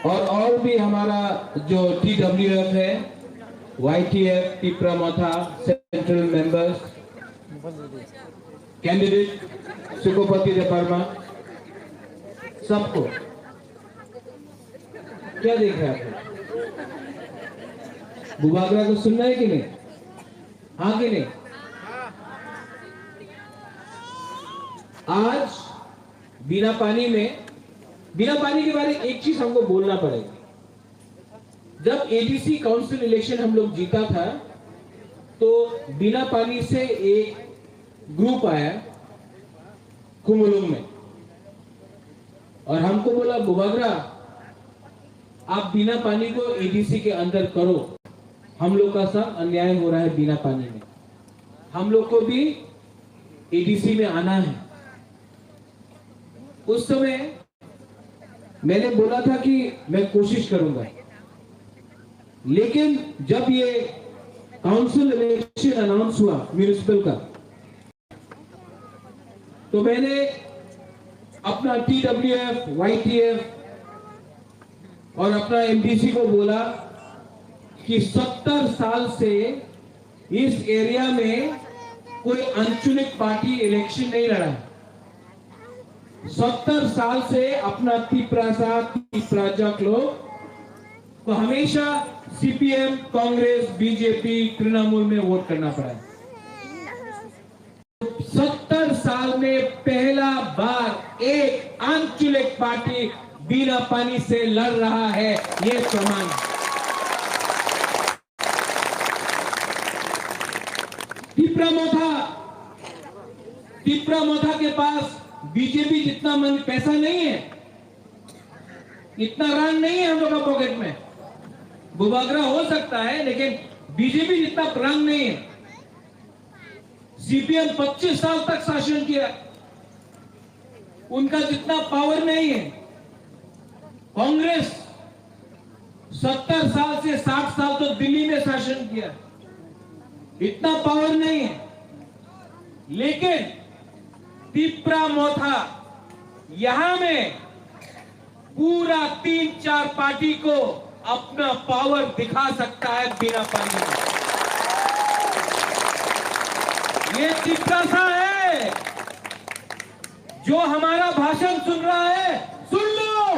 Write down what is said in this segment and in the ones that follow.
और भी हमारा जो TWF है, YTF, तिप्रा मोथा, सेंट्रल मेंबर्स, कैंडिडेट सुकोपति देपर्मा, सबको क्या देख रहे हैं आप? बुबागरा को सुनना है कि नहीं? हाँ कि नहीं? आज बिना पानी के बारे में एक चीज हमको बोलना पड़ेगा। जब ADC काउंसिल इलेक्शन हम लोग जीता था तो बिना पानी से एक ग्रुप आया कुमलुंग में और हमको बोला, बुबागरा आप बिना पानी को ADC के अंदर करो, हम लोग का साथ अन्याय हो रहा है बिना पानी में, हम लोग को भी ADC में आना है। उस समय मैंने बोला था कि मैं कोशिश करूंगा, लेकिन जब ये काउंसिल इलेक्शन अनाउंस हुआ म्युनिसिपल का, तो मैंने अपना TWF, YTF और अपना MDC को बोला कि 70 साल से इस एरिया में कोई अंचलिक पार्टी इलेक्शन नहीं लड़ा है। 70 साल से अपना तिप्राजक लोग को हमेशा CPM, कांग्रेस, BJP, तृणमूल में वोट करना पड़ा है। 70 साल में पहला बार एक आंचलिक पार्टी बिना पानी से लड़ रहा है, ये प्रमाण। तिप्रा मोथा के पास बीजेपी जितना पैसा नहीं है, इतना रंग नहीं है हम लोग का पॉकेट में। बुबागरा हो सकता है लेकिन बीजेपी जितना रंग नहीं है। CPM 25 साल तक शासन किया, उनका जितना पावर नहीं है। कांग्रेस 70 साल से 60 साल तो दिल्ली में शासन किया, इतना पावर नहीं है। लेकिन तिप्रा मोथा यहां में पूरा 3-4 पार्टी को अपना पावर दिखा सकता है बिना पानी में। ये तिप्रा सा है जो हमारा भाषण सुन रहा है, सुन लो,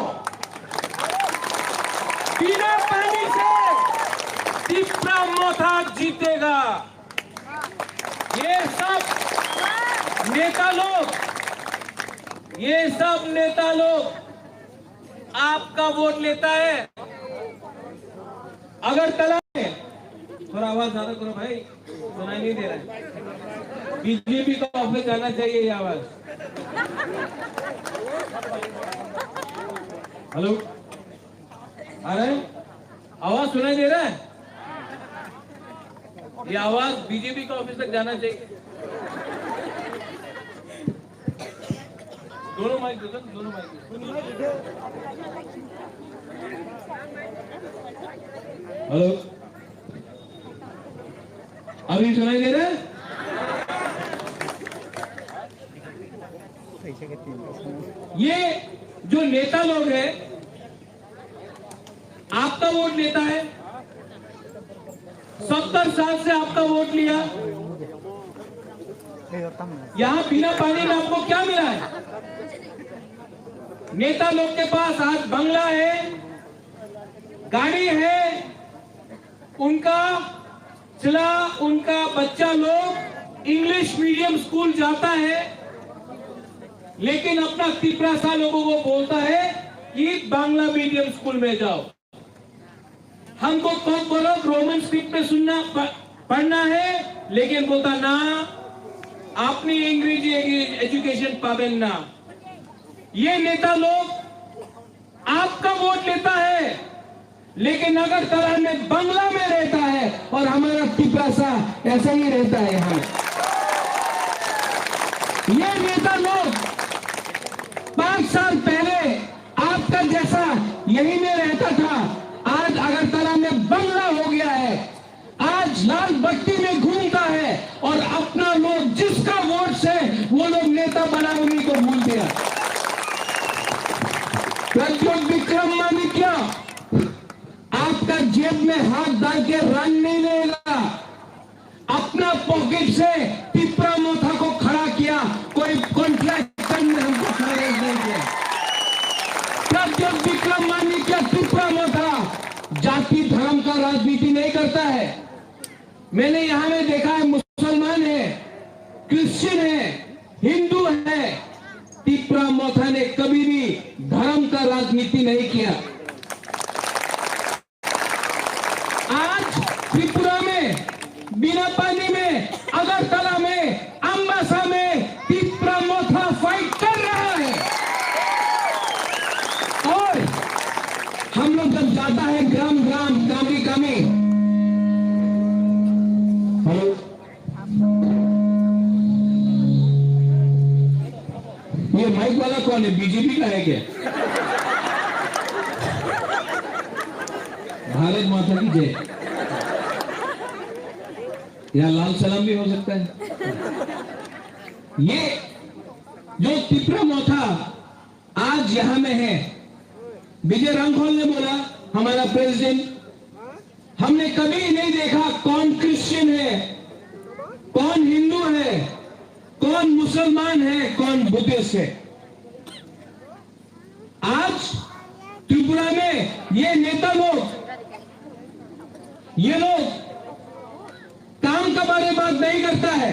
बिना पानी से तिप्रा मोथा जीतेगा। ये सब नेता लोग आपका वोट लेता है। अगर तला में थोड़ा आवाज ज्यादा करो भाई, सुनाई नहीं दे रहा है। बीजेपी का ऑफिस जाना चाहिए ये आवाज। हेलो, आ रहा है? आवाज सुनाई दे रहा है? ये आवाज बीजेपी का ऑफिस तक जाना चाहिए। दोनों माइक दो, दोनों माइक। हेलो, अभी सुनाई दे रहा है? ये जो नेता लोग हैं, आपका वोट लेता है, 70 साल से आपका वोट लिया। यहां बिना पानी में आपको क्या मिला है? नेता लोग के पास आज बंगला है, गाड़ी है, उनका बच्चा लोग इंग्लिश मीडियम स्कूल जाता है, लेकिन अपना तिप्रा सा लोगों को बोलता है कि बांग्ला मीडियम स्कूल में जाओ। हमको कौन बोलो रोमन स्क्रिप्ट में सुनना पढ़ना है, लेकिन बोलता ना अपनी अंग्रेजी एजुकेशन पाबेन ना। ये नेता लोग आपका वोट लेता है, लेकिन अगर तला में बंगला में रहता है और हमारा तिप्रा सा ऐसा ही रहता है। यहाँ ये नेता लोग 5 साल पहले आपका जैसा यही में रहता था, आज अगरतला में बंगला हो गया है, आज लाल बत्ती में घूमता है और अपना लोग जिसका वोट से वो लोग नेता बना उन्हीं को भूल दिया। प्रज्वल विक्रम मानिक्या प्रद्योत विक्रम मानिक टिप्रा मोथा जाति धर्म का राजनीति नहीं करता है। मैंने यहां में देखा है, मुसलमान है, क्रिश्चियन है, हिंदू है, टिप्रा मोथा ने कभी भी धर्म का राजनीति नहीं किया। आज त्रिपुरा में, बीनापानी में, अगरतला में, अंबासा में टिप्रा मोथा फाइट कर रहा है। और हम लोग जब जाता है ग्राम ग्राम, कामी कामी, हेलो, ये माइक वाला कौन है? बीजेपी का है क्या? भारत माता की जय, या लाल सलाम भी हो सकता है। ये जो टिप्रा मोथा आज यहां में है, विजय रामखोल ने बोला, हमारा प्रेसिडेंट, हमने कभी नहीं देखा कौन क्रिश्चियन है, कौन हिंदू है, कौन मुसलमान है, कौन बुद्धिस्ट है। आज त्रिपुरा में ये नेता लोग, ये लोग काम के बारे में बात नहीं करता है,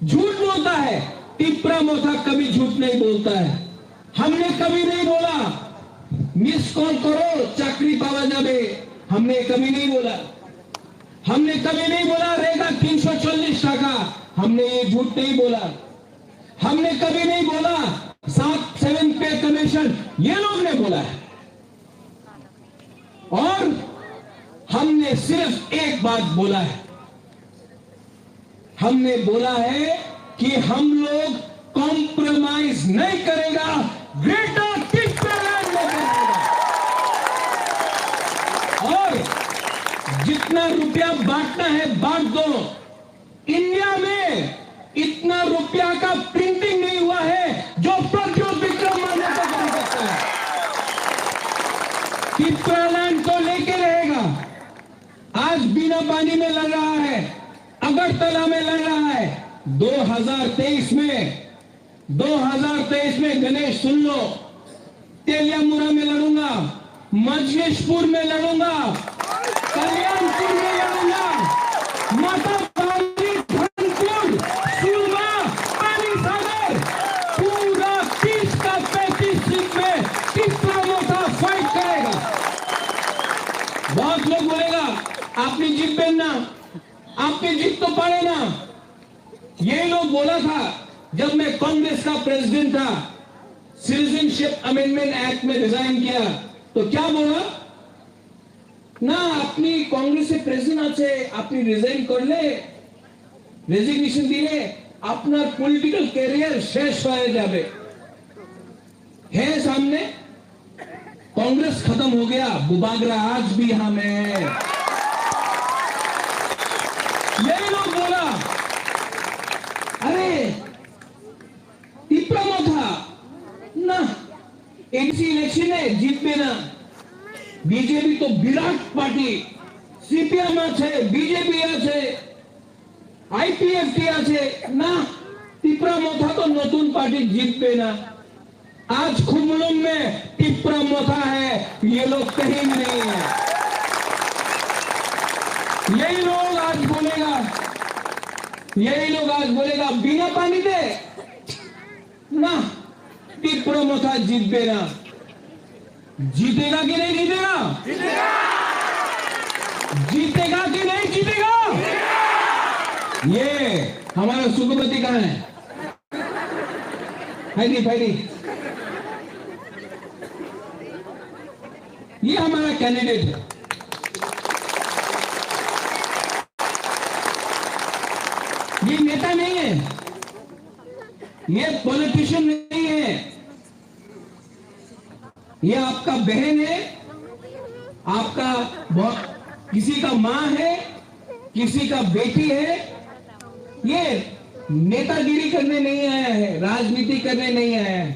झूठ बोलता है। टिप्रा मोथा कभी झूठ नहीं बोलता है। हमने कभी नहीं बोला मिस कॉल करो चाकरी पावा जाबे, हमने कभी नहीं बोला। हमने कभी नहीं बोला रहेगा 340 टाका, हमने ये झूठ नहीं बोला। हमने कभी नहीं बोला 7 पे कमीशन, ये लोग ने बोला है। और हमने सिर्फ एक बात बोला है, हमने बोला है कि हम लोग कॉम्प्रोमाइज नहीं करेगा, ग्रेटर टिप्रालैंड में करेगा। और जितना रुपया बांटना है बांट दो। इंडिया में इतना रुपया का प्रिंटिंग नहीं हुआ है जो प्रद्योत विक्रम मानिक का कर सकता है। टिप्रालैंड तो लेके रहेगा। आज बीनापानी में लड़ रहा है, अगरतला में लड़ रहा है। 2023 में गणेश सुन लो, तेलियामुरा में लड़ूंगा, मजलिसपुर में लड़ूंगा, कल्याणपुर में लड़ूंगा, माता पानी, धनपुर, सुरमा, पानी सागर, पूरा 30 का 35 सीट में टिप्रा मोथा फाइट करेगा। बहुत लोग बोलेगा आपने जीत पहनना, आपने जीत तो पाए ना। यही लोग बोला था जब मैं कांग्रेस का प्रेसिडेंट था, सिटीजनशिप अमेंडमेंट एक्ट में रिजाइन किया तो क्या बोला ना, अपनी कांग्रेस से प्रेसिडेंट আছে আপনি রিজাইন করলে, রেজিগনেশন দিলে আপনার পলিটিক্যাল ক্যারিয়ার শেষ হয়ে যাবে। है सामने कांग्रेस खत्म हो गया, बुबागरा आज भी हमें। यही लोग बोला अरे टिप्रा मोथा ना एडीसी इलेक्शन है जीतबे ना। बीजेपी तो विराट पार्टी, सीपीएम আছে, बीजेपी আছে, आईपीएफटी আছে ना। टिप्रा मोथा तो नतून पार्टी जीतबे ना। आज खुमलुम में टिप्रा मोथा है, ये लोग कहीं भी नहीं है। यही लोग आज बोलेगा बीनापानी दे ना, टिप्रा मोथा जीतबे ना। जीतेगा कि नहीं जीतेगा? जीतेगा कि नहीं जीतेगा? ये हमारा सुखपति कहां है? फाइडी ये हमारा कैंडिडेट है। ये नेता नहीं है, ये पॉलिटिशियन नहीं है, ये आपका बहन है, आपका किसी का मां है, किसी का बेटी है। ये नेतागिरी करने नहीं आया है, राजनीति करने नहीं आया है।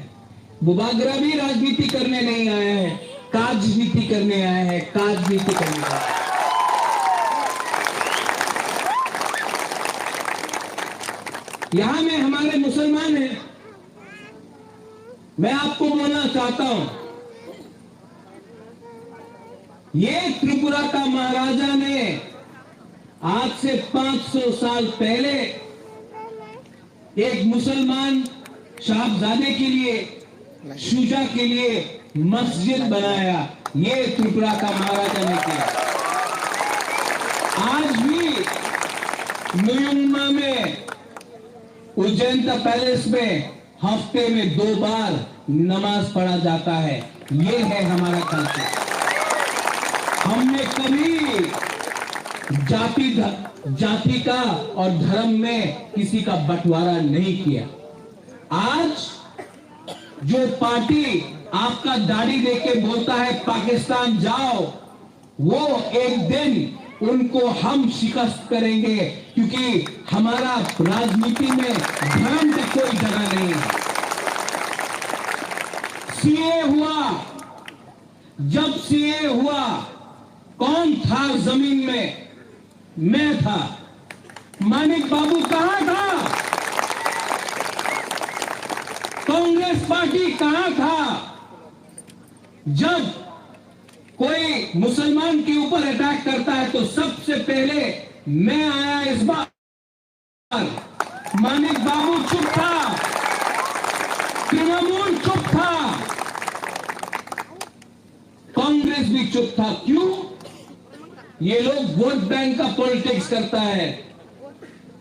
बुबागरा भी राजनीति करने नहीं आया है, काजनीति करने आया है, काजनीति करने आया है। यहां में हमारे मुसलमान हैं। मैं आपको बोलना चाहता हूं, ये त्रिपुरा का महाराजा ने आज से 500 साल पहले एक मुसलमान साहबजादे के लिए, शुजा के लिए मस्जिद बनाया। ये त्रिपुरा का महाराजा ने किया। आज भी न्यूयम्मा में उज्जैन पैलेस में हफ्ते में 2 बार नमाज पढ़ा जाता है। ये है हमारा कल्चर। हमने कभी जाति का और धर्म में किसी का बंटवारा नहीं किया। आज जो पार्टी आपका दाढ़ी देके बोलता है पाकिस्तान जाओ, वो एक दिन उनको हम शिकस्त करेंगे, क्योंकि हमारा राजनीति में धर्म की कोई जगह नहीं है। सीए हुआ, जब सीए हुआ कौन था जमीन में? मैं था। मानिक बाबू कहां था? कांग्रेस पार्टी कहां था? जब कोई मुसलमान के ऊपर अटैक करता है तो सबसे पहले मैं आया। इस बार मानिक बाबू चुप था, तृणमूल चुप था, कांग्रेस भी चुप था। क्यों? ये लोग वोट बैंक का पॉलिटिक्स करता है,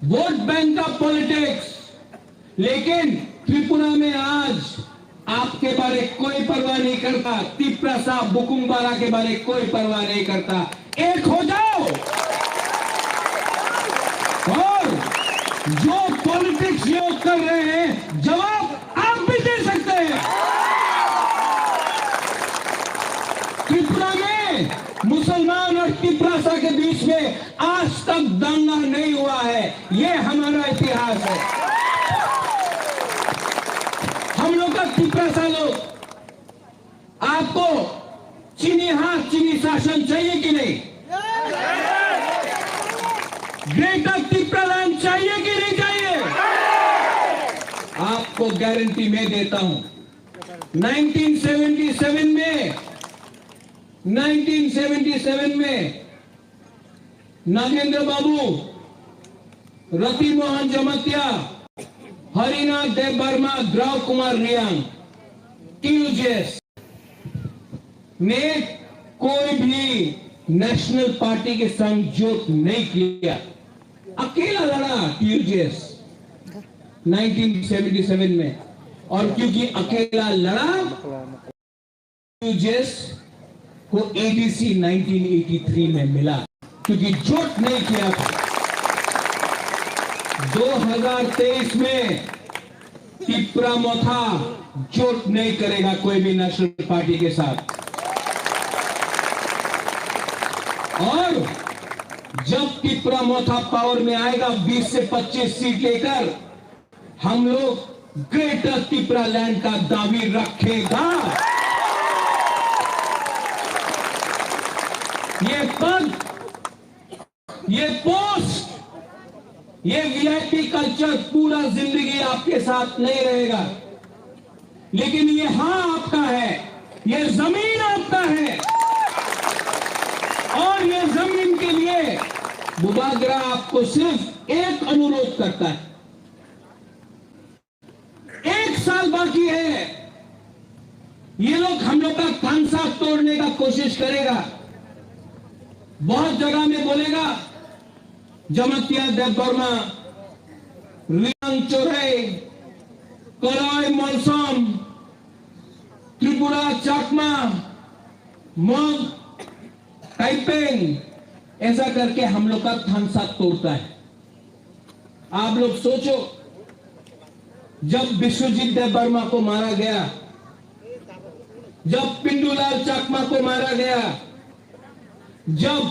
वोट बैंक का पॉलिटिक्स। लेकिन त्रिपुरा में आज आपके बारे कोई परवाह नहीं करता। त्रिपुरा साहब बुकुमबारा के बारे कोई परवाह नहीं करता। एक हो जाओ और जो पॉलिटिक्स ये कर रहे हैं, जवाब आप भी दे सकते हैं। त्रिपुरा में मुसलमान और त्रिपुरा के बीच में आज तक दंगा नहीं हुआ है। ये हमारा इतिहास है। हम लोग का त्रिपुरा लोग, आपको चीनी हाथ चीनी शासन चाहिए कि नहीं? ग्रेटर त्रिपुरा लैंड चाहिए कि नहीं चाहिए? आपको गारंटी मैं देता हूं। 1977 में नागेंद्र बाबू, रति मोहन जमतिया, हरिनाथ देव वर्मा, द्रव कुमार रियांग, टीयूजेस ने कोई भी नेशनल पार्टी के संग जोत नहीं किया। अकेला लड़ा टीयूजेस 1977 में। और क्योंकि अकेला लड़ा, टीयूजेस को एडीसी 1983 में मिला, क्योंकि जोत नहीं किया था। 2023 में त्रिपुरा मोथा जोट नहीं करेगा कोई भी नेशनल पार्टी के साथ। और जब त्रिपुरा मोथा पावर में आएगा 20 से 25 सीट लेकर, हम लोग ग्रेटर त्रिपुरा लैंड का दावी रखेगा। ये पद, ये पोस्ट, ये वीआईपी कल्चर पूरा जिंदगी आपके साथ नहीं रहेगा। लेकिन ये हां आपका है, ये जमीन आपका है। और ये जमीन के लिए बुबागरा आपको सिर्फ एक अनुरोध करता है। 1 साल बाकी है। ये लोग हम लोग का खानसा तोड़ने का कोशिश करेगा। बहुत जगह में बोलेगा जमतिया देव वर्मा, रियांग चोरे, कराई मौसम, त्रिपुरा चाकमा, मोग टाइपेंग, ऐसा करके हम लोग का थानसा तोड़ता है। आप लोग सोचो, जब विश्वजीत देव वर्मा को मारा गया, जब पिंडूलाल चाकमा को मारा गया, जब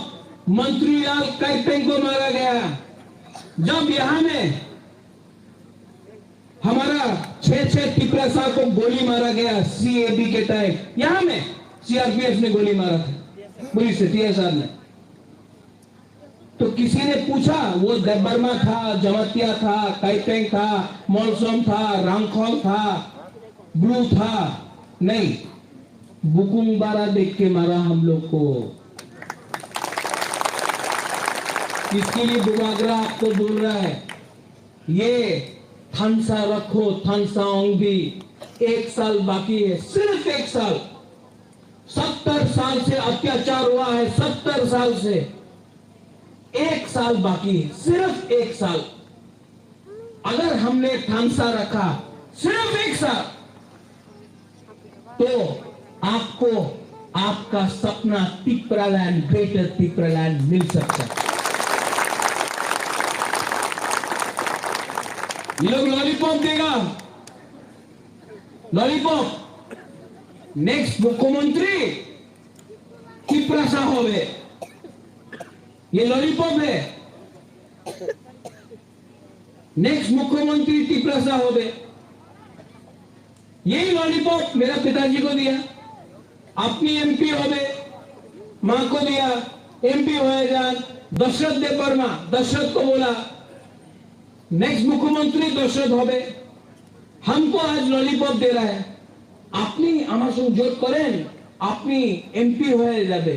मंत्रीलाल कैपेंग को मारा गया, जब यहां में हमारा 6 त्रिपुरा साहब को गोली मारा गया सीएबी के टाइम, यहां में सीआरपीएफ ने गोली मारा था, पुलिस से, टीएसआर ने। तो किसी ने पूछा वो देव वर्मा था, जमतिया था, कैपेंग था, मौलसोम था, रामखोल था, ब्लू था? नहीं, बुकुमबारा देख के मारा हम लोग को। इसके लिए बुबागरा आपको बोल रहा है, ये थानसा रखो, थानसाओं भी 1 साल बाकी है, सिर्फ 1 साल। 70 साल से अत्याचार हुआ है, 70 साल से 1 साल बाकी है, सिर्फ 1 साल। अगर हमने थानसा रखा सिर्फ 1 साल, तो आपको आपका सपना तिप्रालैंड, ग्रेटर तिप्रालैंड मिल सकता है। ये लोग लॉलीपॉप देगा, लॉलीपॉप। नेक्स्ट मुख्यमंत्री तिप्रासा होवे, ये लॉलीपॉप है। नेक्स्ट मुख्यमंत्री तिप्रासा होवे, यही लॉलीपॉप मेरा पिताजी को दिया। अपनी एमपी होवे, मां को दिया, एमपी होए जान। दशरथ देव वर्मा, दशरथ को बोला नेक्स्ट मुख्यमंत्री दशरथ होवे, हमको आज लॉलीपॉप दे रहा है। अपनी आमार संग जोट करें, अपनी एमपी होए जाबे,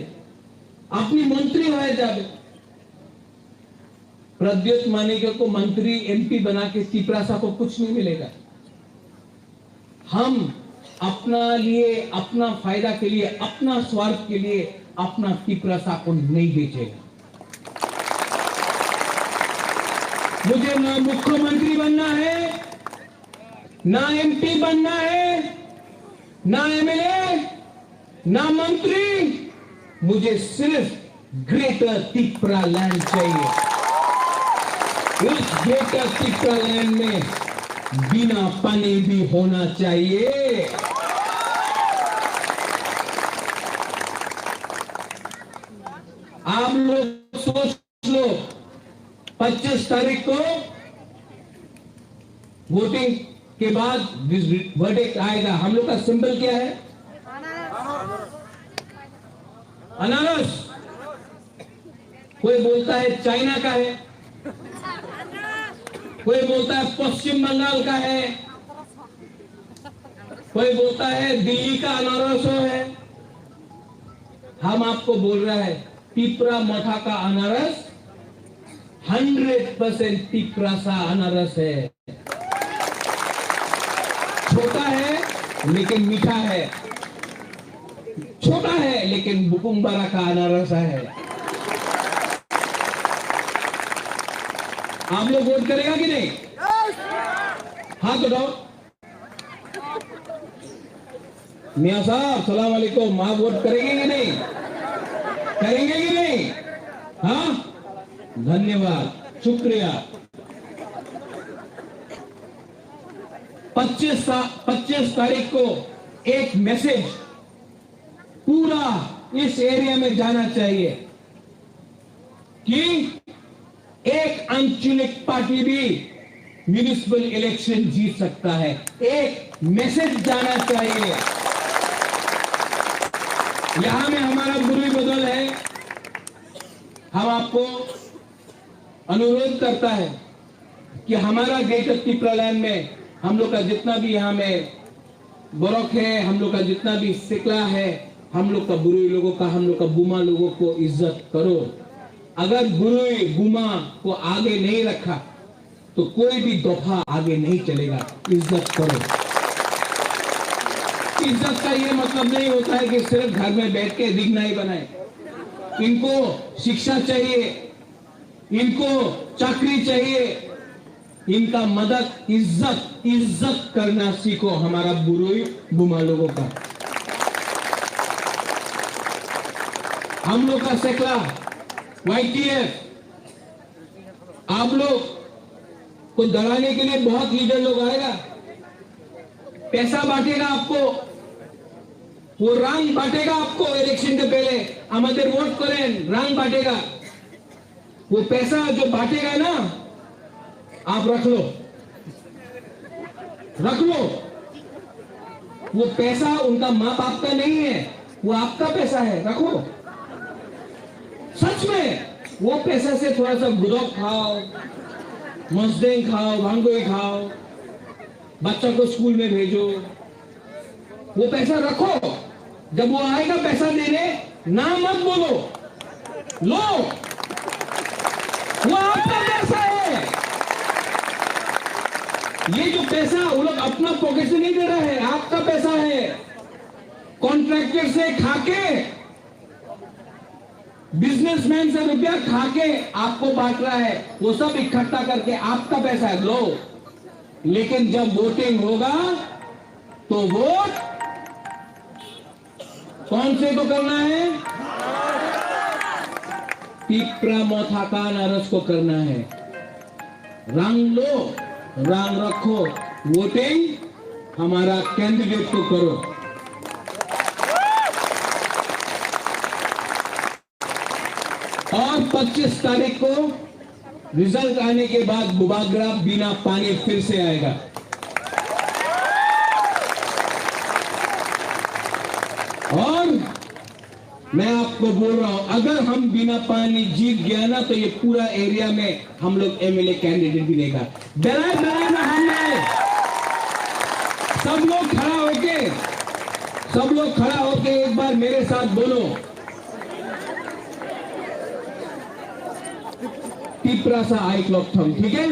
अपनी मंत्री होए जाबे। प्रद्युत मानिक को मंत्री एमपी बना के तिप्रासा को कुछ नहीं मिलेगा। हम अपना लिए, अपना फायदा के लिए, अपना स्वार्थ के लिए अपना तिप्रासा को नहीं बेचेगा। मुझे ना मुख्यमंत्री बनना है, ना एमपी बनना है, ना एमएलए, ना मंत्री। मुझे सिर्फ ग्रेटर तिप्रालैंड चाहिए। उस ग्रेटर तिप्रालैंड में बिना पानी भी होना चाहिए। आप लोग सोच लो, 25 तारीख को वोटिंग के बाद वर्डिक्ट आएगा। हम लोग का सिंबल क्या है? अनारस। कोई बोलता है चाइना का है, कोई बोलता है पश्चिम बंगाल का है, कोई बोलता है दिल्ली का अनारस है। हम आपको बोल रहा है तिप्रा मठा का अनारस 100% तिप्रासा अनारस है। छोटा है लेकिन मीठा है, छोटा है लेकिन बुकुम्बारा का अनारस है। आप लोग वोट करेगा कि नहीं? हाथ उठाओ। मियां साहब सलाम अलैकुम, आप वोट करेंगे कि नहीं? करेंगे कि नहीं? हाँ, धन्यवाद, शुक्रिया। 25 तारीख को एक मैसेज पूरा इस एरिया में जाना चाहिए कि एक आंचलिक पार्टी भी म्युनिसिपल इलेक्शन जीत सकता है। एक मैसेज जाना चाहिए। यहां में हमारा बुरी बदल है। हम आपको अनुरोध करता है कि हमारा ग्रेटर तिप्रालैंड में हम लोग का जितना भी यहाँ में बोरक है, हम लोग का जितना भी सिकला है, हम लोग का बुरुई लोगों का, हम लोग का बुमा लोगों को इज्जत करो। अगर बुरुई बुमा को आगे नहीं रखा तो कोई भी दफा आगे नहीं चलेगा। इज्जत करो। इज्जत का ये मतलब नहीं होता है कि सिर्फ घर में बैठ के दिखना ही बनाए। इनको शिक्षा चाहिए, इनको चाकरी चाहिए, इनका मदद, इज्जत करना सीखो हमारा बुरुई बुमा लोगों का। हम लोग का सेकला YTF, आप लोग को दबाने के लिए बहुत लीडर लोग आएगा, पैसा बांटेगा आपको, वो रंग बांटेगा आपको। इलेक्शन के पहले हमारे वोट करें, रंग बांटेगा। वो पैसा जो बांटेगा ना, आप रख लो, रख लो। वो पैसा उनका माँ बाप का नहीं है, वो आपका पैसा है, रखो। सच में वो पैसा से थोड़ा सा गुदक खाओ, मस्दें खाओ, भांगोई खाओ, बच्चा को स्कूल में भेजो। वो पैसा रखो। जब वो आएगा पैसा देने, ना मत बोलो, लो। वो आपका पैसा है। ये जो पैसा वो लोग अपना पॉकेट से नहीं दे रहा है, आपका पैसा है। कॉन्ट्रैक्टर से खाके, बिजनेसमैन से रुपया खाके आपको बांट रहा है, वो सब इकट्ठा करके आपका पैसा है, लो। लेकिन जब वोटिंग होगा तो वोट कौन से को करना है? टिप्रा मोथाकान अरस को करना है। रंग लो, रंग रखो, वोटिंग हमारा कैंडिडेट को करो। और 25 तारीख को रिजल्ट आने के बाद बुबागरा बिना पानी फिर से आएगा। और मैं आपको बोल रहा हूं, अगर हम बिना पानी जीत गया ना तो ये पूरा एरिया में हम लोग एमएलए कैंडिडेट भी देगा। डराए डराए ना हमने। सब लोग खड़ा होके एक बार मेरे साथ बोलो, टिप्रासा आइक्लॉक्थम, ठीक है?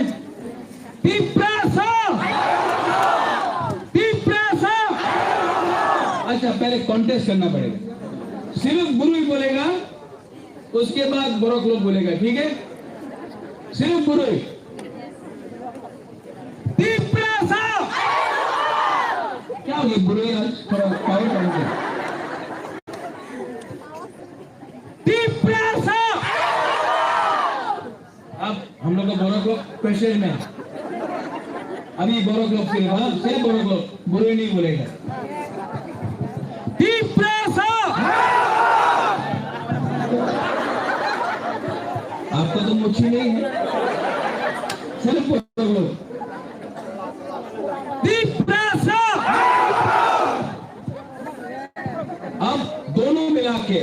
टिप्रासा। अच्छा, पहले कॉन्टेस्ट करना पड़ेगा। सिर्फ बुरुई बोलेगा, उसके बाद बोरक लोग बोलेगा, ठीक है? सिर्फ बुरुई। टिप्रासा। क्या होगी बुरुई आज थोड़ा पावर कम है। टिप्रासा। अब हम लोग का बोरक लोग प्रेशर में है। अभी बोरक लोग सिर्फ बोरक लोग, बुरुई नहीं बोलेगा। आपको तो मुच्छी नहीं है, सिर्फ बोलो। अब दोनों मिला के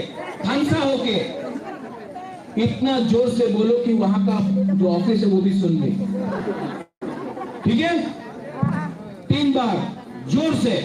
हंसा होके इतना जोर से बोलो कि वहां का जो ऑफिस है वो भी सुन ले, ठीक है? 3 बार जोर से।